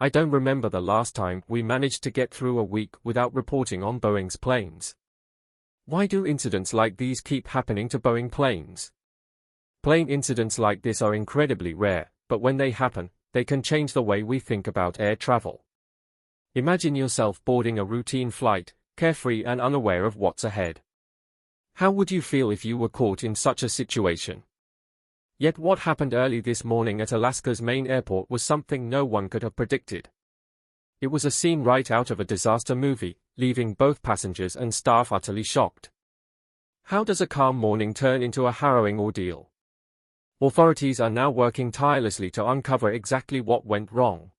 I don't remember the last time we managed to get through a week without reporting on Boeing's planes. Why do incidents like these keep happening to Boeing planes? Plane incidents like this are incredibly rare, but when they happen, they can change the way we think about air travel. Imagine yourself boarding a routine flight, carefree and unaware of what's ahead. How would you feel if you were caught in such a situation? Yet what happened early this morning at Alaska's main airport was something no one could have predicted. It was a scene right out of a disaster movie, leaving both passengers and staff utterly shocked. How does a calm morning turn into a harrowing ordeal? Authorities are now working tirelessly to uncover exactly what went wrong.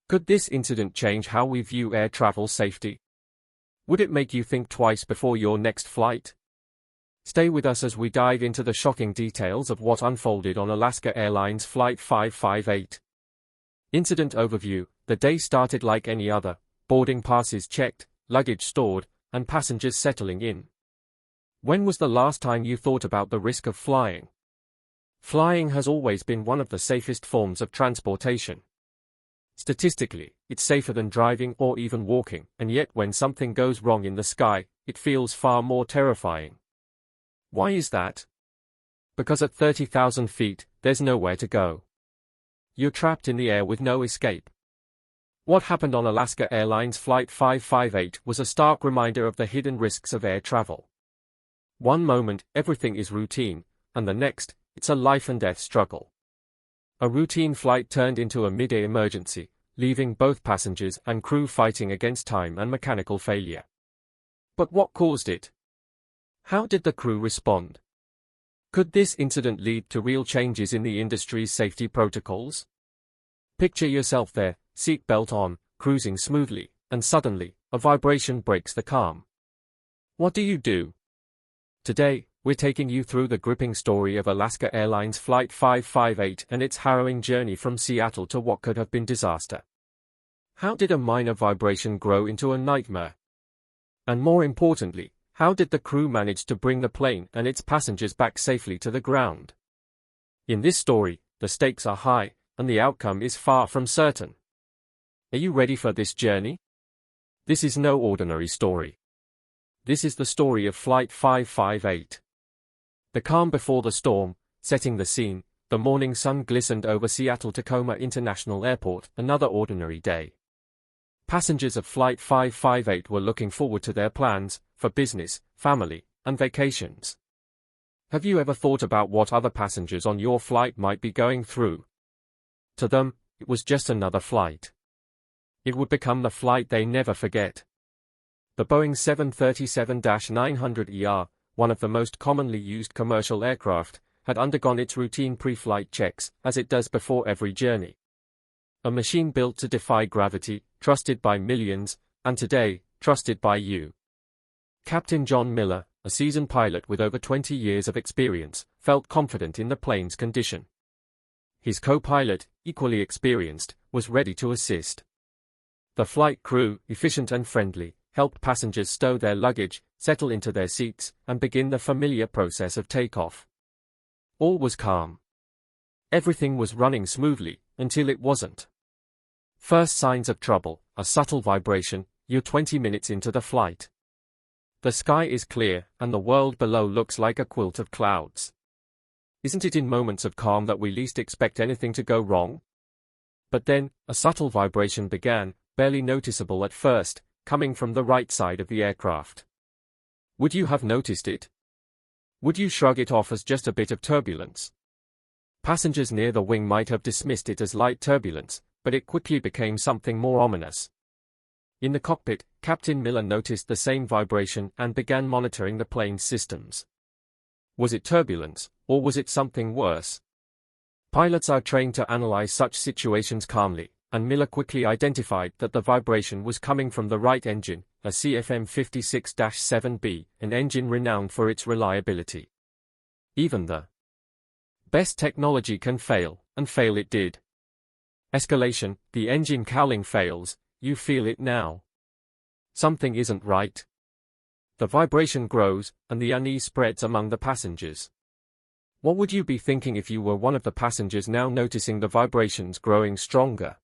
Could this incident change how we view air travel safety? Would it make you think twice before your next flight? Stay with us as we dive into the shocking details of what unfolded on Alaska Airlines Flight 558. Incident overview: the day started like any other, boarding passes checked, luggage stored, and passengers settling in. When was the last time you thought about the risk of flying? Flying has always been one of the safest forms of transportation. Statistically, it's safer than driving or even walking, and yet when something goes wrong in the sky, it feels far more terrifying. Why is that? Because at 30,000 feet, there's nowhere to go. You're trapped in the air with no escape. What happened on Alaska Airlines Flight 558 was a stark reminder of the hidden risks of air travel. One moment, everything is routine, and the next, it's a life-and-death struggle. A routine flight turned into a mid-air emergency, leaving both passengers and crew fighting against time and mechanical failure. But what caused it? How did the crew respond? Could this incident lead to real changes in the industry's safety protocols? Picture yourself there, seatbelt on, cruising smoothly, and suddenly, a vibration breaks the calm. What do you do? Today, we're taking you through the gripping story of Alaska Airlines Flight 558 and its harrowing journey from Seattle to what could have been disaster. How did a minor vibration grow into a nightmare? And more importantly, how did the crew manage to bring the plane and its passengers back safely to the ground? In this story, the stakes are high, and the outcome is far from certain. Are you ready for this journey? This is no ordinary story. This is the story of Flight 558. The calm before the storm, setting the scene, the morning sun glistened over Seattle-Tacoma International Airport, another ordinary day. Passengers of Flight 558 were looking forward to their plans, for business, family, and vacations. Have you ever thought about what other passengers on your flight might be going through? To them, it was just another flight. It would become the flight they never forget. The Boeing 737-900ER, one of the most commonly used commercial aircraft, had undergone its routine pre-flight checks, as it does before every journey. A machine built to defy gravity, trusted by millions, and today, trusted by you. Captain John Miller, a seasoned pilot with over 20 years of experience, felt confident in the plane's condition. His co-pilot, equally experienced, was ready to assist. The flight crew, efficient and friendly, helped passengers stow their luggage, settle into their seats, and begin the familiar process of takeoff. All was calm. Everything was running smoothly, until it wasn't. First signs of trouble, a subtle vibration. You're 20 minutes into the flight. The sky is clear, and the world below looks like a quilt of clouds. Isn't it in moments of calm that we least expect anything to go wrong? But then, a subtle vibration began, barely noticeable at first, coming from the right side of the aircraft. Would you have noticed it? Would you shrug it off as just a bit of turbulence? Passengers near the wing might have dismissed it as light turbulence, but it quickly became something more ominous. In the cockpit, Captain Miller noticed the same vibration and began monitoring the plane's systems. Was it turbulence, or was it something worse? Pilots are trained to analyze such situations calmly, and Miller quickly identified that the vibration was coming from the right engine, a CFM56-7B, an engine renowned for its reliability. Even the best technology can fail, and fail it did. Escalation: the engine cowling fails. You feel it now. Something isn't right. The vibration grows, and the unease spreads among the passengers. What would you be thinking if you were one of the passengers now noticing the vibrations growing stronger?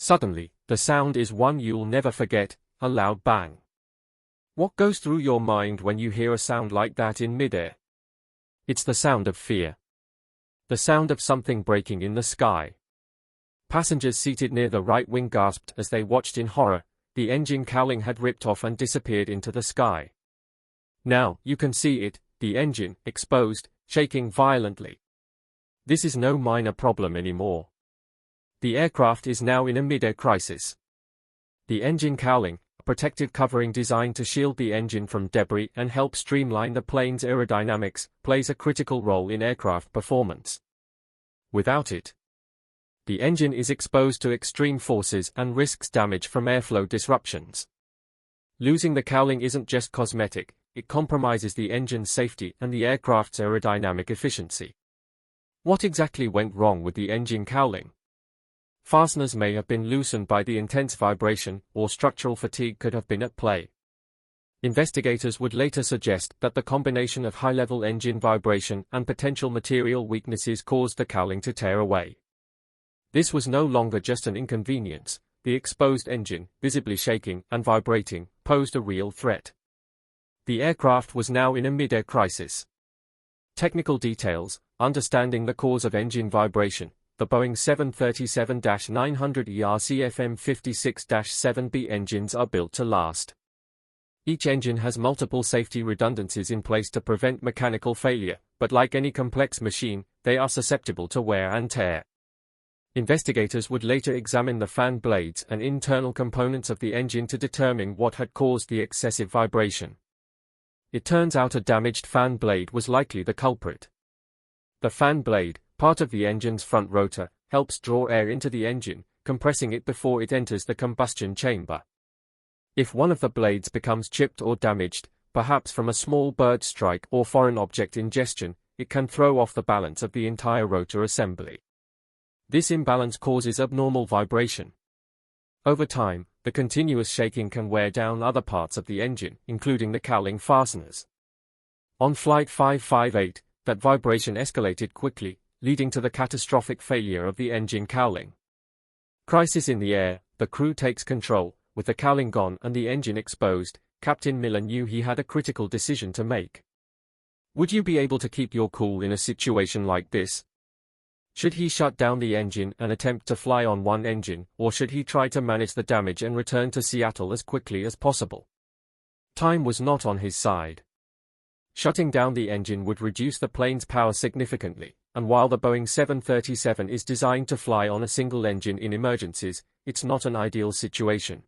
Suddenly, the sound is one you'll never forget, a loud bang. What goes through your mind when you hear a sound like that in midair? It's the sound of fear. The sound of something breaking in the sky. Passengers seated near the right wing gasped as they watched in horror. The engine cowling had ripped off and disappeared into the sky. Now, you can see it, the engine, exposed, shaking violently. This is no minor problem anymore. The aircraft is now in a mid-air crisis. The engine cowling, a protective covering designed to shield the engine from debris and help streamline the plane's aerodynamics, plays a critical role in aircraft performance. Without it, the engine is exposed to extreme forces and risks damage from airflow disruptions. Losing the cowling isn't just cosmetic, it compromises the engine's safety and the aircraft's aerodynamic efficiency. What exactly went wrong with the engine cowling? Fasteners may have been loosened by the intense vibration, or structural fatigue could have been at play. Investigators would later suggest that the combination of high-level engine vibration and potential material weaknesses caused the cowling to tear away. This was no longer just an inconvenience. The exposed engine, visibly shaking and vibrating, posed a real threat. The aircraft was now in a mid-air crisis. Technical details: understanding the cause of engine vibration. The Boeing 737-900ER CFM56-7B engines are built to last. Each engine has multiple safety redundancies in place to prevent mechanical failure, but like any complex machine, they are susceptible to wear and tear. Investigators would later examine the fan blades and internal components of the engine to determine what had caused the excessive vibration. It turns out a damaged fan blade was likely the culprit. The fan blade, part of the engine's front rotor, helps draw air into the engine, compressing it before it enters the combustion chamber. If one of the blades becomes chipped or damaged, perhaps from a small bird strike or foreign object ingestion, it can throw off the balance of the entire rotor assembly. This imbalance causes abnormal vibration. Over time, the continuous shaking can wear down other parts of the engine, including the cowling fasteners. On Flight 558, that vibration escalated quickly, leading to the catastrophic failure of the engine cowling. Crisis in the air, the crew takes control. With the cowling gone and the engine exposed, Captain Miller knew he had a critical decision to make. Would you be able to keep your cool in a situation like this? Should he shut down the engine and attempt to fly on one engine, or should he try to manage the damage and return to Seattle as quickly as possible? Time was not on his side. Shutting down the engine would reduce the plane's power significantly, and while the Boeing 737 is designed to fly on a single engine in emergencies, it's not an ideal situation.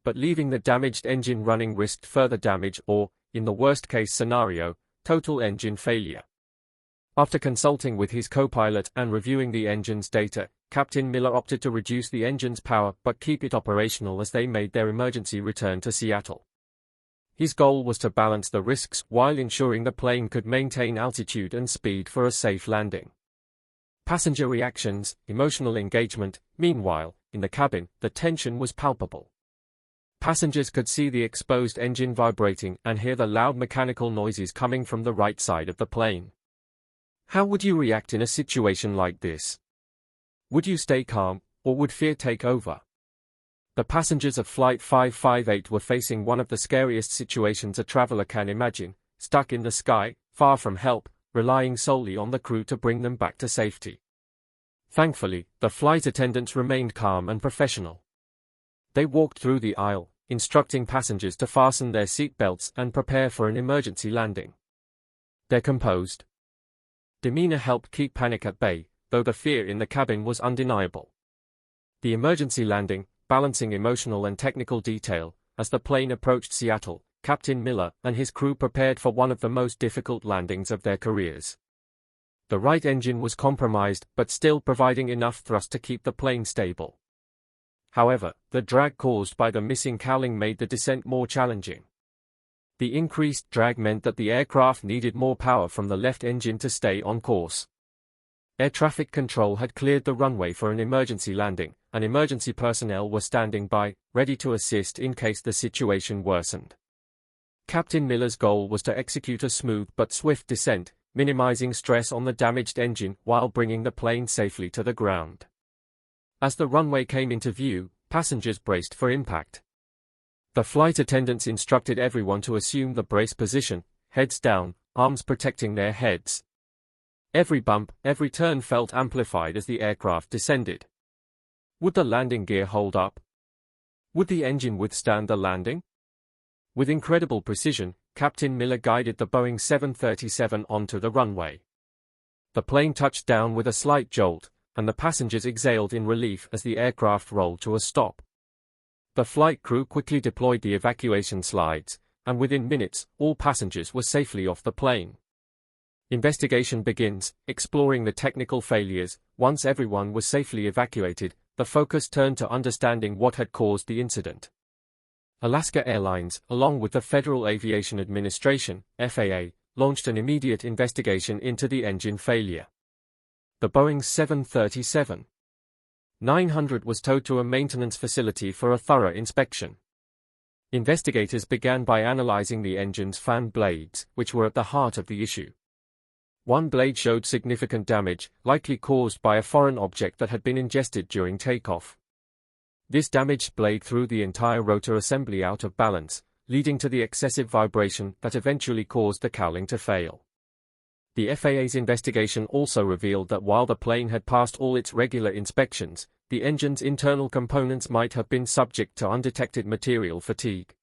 But leaving the damaged engine running risked further damage or, in the worst-case scenario, total engine failure. After consulting with his co-pilot and reviewing the engine's data, Captain Miller opted to reduce the engine's power but keep it operational as they made their emergency return to Seattle. His goal was to balance the risks while ensuring the plane could maintain altitude and speed for a safe landing. Passenger reactions, emotional engagement. Meanwhile, in the cabin, the tension was palpable. Passengers could see the exposed engine vibrating and hear the loud mechanical noises coming from the right side of the plane. How would you react in a situation like this? Would you stay calm, or would fear take over? The passengers of Flight 558 were facing one of the scariest situations a traveler can imagine, stuck in the sky, far from help, relying solely on the crew to bring them back to safety. Thankfully, the flight attendants remained calm and professional. They walked through the aisle, instructing passengers to fasten their seat belts and prepare for an emergency landing. Their composed demeanor helped keep panic at bay, though the fear in the cabin was undeniable. The emergency landing, balancing emotional and technical detail. As the plane approached Seattle, Captain Miller and his crew prepared for one of the most difficult landings of their careers. The right engine was compromised, but still providing enough thrust to keep the plane stable. However, the drag caused by the missing cowling made the descent more challenging. The increased drag meant that the aircraft needed more power from the left engine to stay on course. Air traffic control had cleared the runway for an emergency landing, and emergency personnel were standing by, ready to assist in case the situation worsened. Captain Miller's goal was to execute a smooth but swift descent, minimizing stress on the damaged engine while bringing the plane safely to the ground. As the runway came into view, passengers braced for impact. The flight attendants instructed everyone to assume the brace position, heads down, arms protecting their heads. Every bump, every turn felt amplified as the aircraft descended. Would the landing gear hold up? Would the engine withstand the landing? With incredible precision, Captain Miller guided the Boeing 737 onto the runway. The plane touched down with a slight jolt, and the passengers exhaled in relief as the aircraft rolled to a stop. The flight crew quickly deployed the evacuation slides, and within minutes, all passengers were safely off the plane. Investigation begins, exploring the technical failures. Once everyone was safely evacuated, the focus turned to understanding what had caused the incident. Alaska Airlines, along with the Federal Aviation Administration, FAA, launched an immediate investigation into the engine failure. The Boeing 737-900 was towed to a maintenance facility for a thorough inspection. Investigators began by analyzing the engine's fan blades, which were at the heart of the issue. One blade showed significant damage, likely caused by a foreign object that had been ingested during takeoff. This damaged blade threw the entire rotor assembly out of balance, leading to the excessive vibration that eventually caused the cowling to fail. The FAA's investigation also revealed that while the plane had passed all its regular inspections, the engine's internal components might have been subject to undetected material fatigue.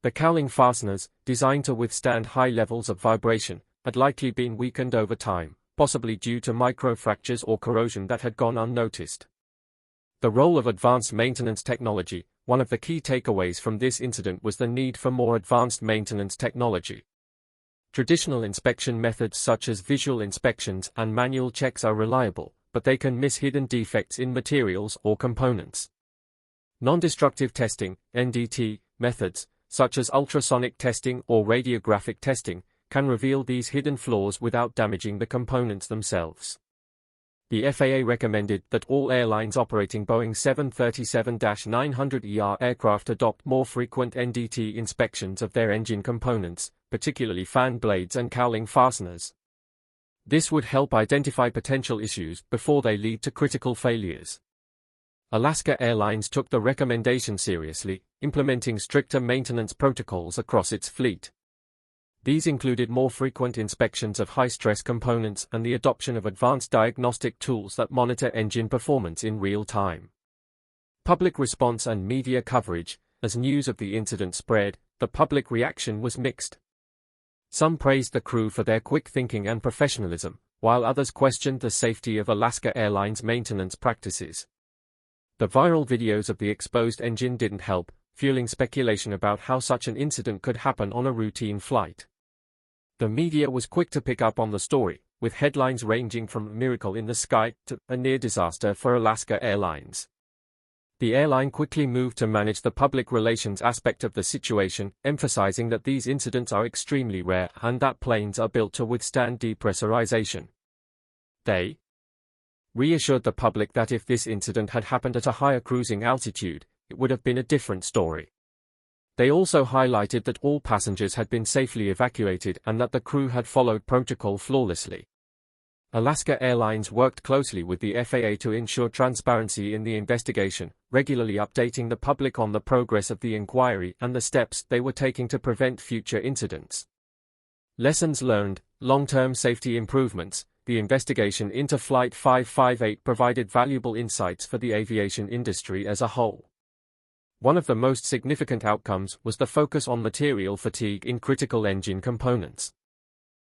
The cowling fasteners, designed to withstand high levels of vibration, had likely been weakened over time, possibly due to microfractures or corrosion that had gone unnoticed. The role of advanced maintenance technology. One of the key takeaways from this incident was the need for more advanced maintenance technology. Traditional inspection methods such as visual inspections and manual checks are reliable, but they can miss hidden defects in materials or components. Non-destructive testing, NDT, methods, such as ultrasonic testing or radiographic testing, can reveal these hidden flaws without damaging the components themselves. The FAA recommended that all airlines operating Boeing 737-900ER aircraft adopt more frequent NDT inspections of their engine components, particularly fan blades and cowling fasteners. This would help identify potential issues before they lead to critical failures. Alaska Airlines took the recommendation seriously, implementing stricter maintenance protocols across its fleet. These included more frequent inspections of high-stress components and the adoption of advanced diagnostic tools that monitor engine performance in real time. Public response and media coverage. As news of the incident spread, the public reaction was mixed. Some praised the crew for their quick thinking and professionalism, while others questioned the safety of Alaska Airlines' maintenance practices. The viral videos of the exposed engine didn't help, fueling speculation about how such an incident could happen on a routine flight. The media was quick to pick up on the story, with headlines ranging from "a miracle in the sky" to "a near disaster for Alaska Airlines." The airline quickly moved to manage the public relations aspect of the situation, emphasizing that these incidents are extremely rare and that planes are built to withstand depressurization. They reassured the public that if this incident had happened at a higher cruising altitude, it would have been a different story. They also highlighted that all passengers had been safely evacuated and that the crew had followed protocol flawlessly. Alaska Airlines worked closely with the FAA to ensure transparency in the investigation, regularly updating the public on the progress of the inquiry and the steps they were taking to prevent future incidents. Lessons learned, long-term safety improvements. The investigation into Flight 558 provided valuable insights for the aviation industry as a whole. One of the most significant outcomes was the focus on material fatigue in critical engine components.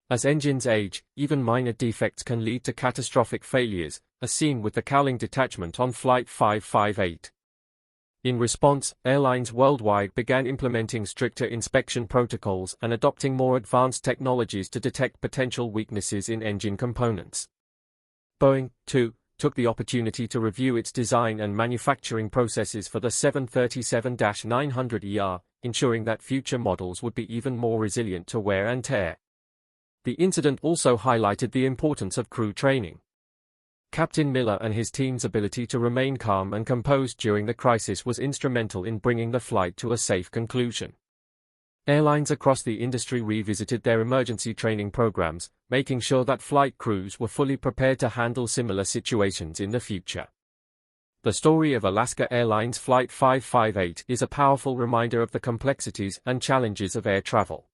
As engines age, even minor defects can lead to catastrophic failures, as seen with the cowling detachment on Flight 558. In response, airlines worldwide began implementing stricter inspection protocols and adopting more advanced technologies to detect potential weaknesses in engine components. Boeing, too, took the opportunity to review its design and manufacturing processes for the 737-900ER, ensuring that future models would be even more resilient to wear and tear. The incident also highlighted the importance of crew training. Captain Miller and his team's ability to remain calm and composed during the crisis was instrumental in bringing the flight to a safe conclusion. Airlines across the industry revisited their emergency training programs, making sure that flight crews were fully prepared to handle similar situations in the future. The story of Alaska Airlines Flight 558 is a powerful reminder of the complexities and challenges of air travel.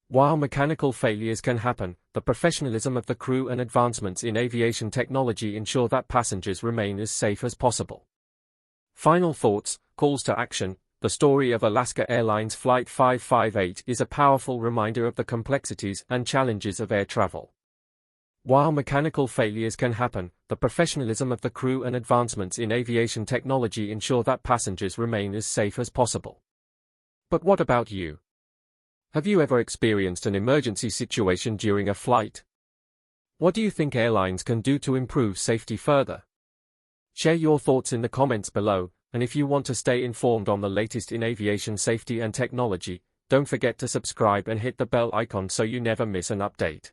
While mechanical failures can happen, the professionalism of the crew and advancements in aviation technology ensure that passengers remain as safe as possible. Final thoughts, calls to action. The story of Alaska Airlines Flight 558 is a powerful reminder of the complexities and challenges of air travel. While mechanical failures can happen, the professionalism of the crew and advancements in aviation technology ensure that passengers remain as safe as possible. But what about you? Have you ever experienced an emergency situation during a flight? What do you think airlines can do to improve safety further? Share your thoughts in the comments below, and if you want to stay informed on the latest in aviation safety and technology, don't forget to subscribe and hit the bell icon so you never miss an update.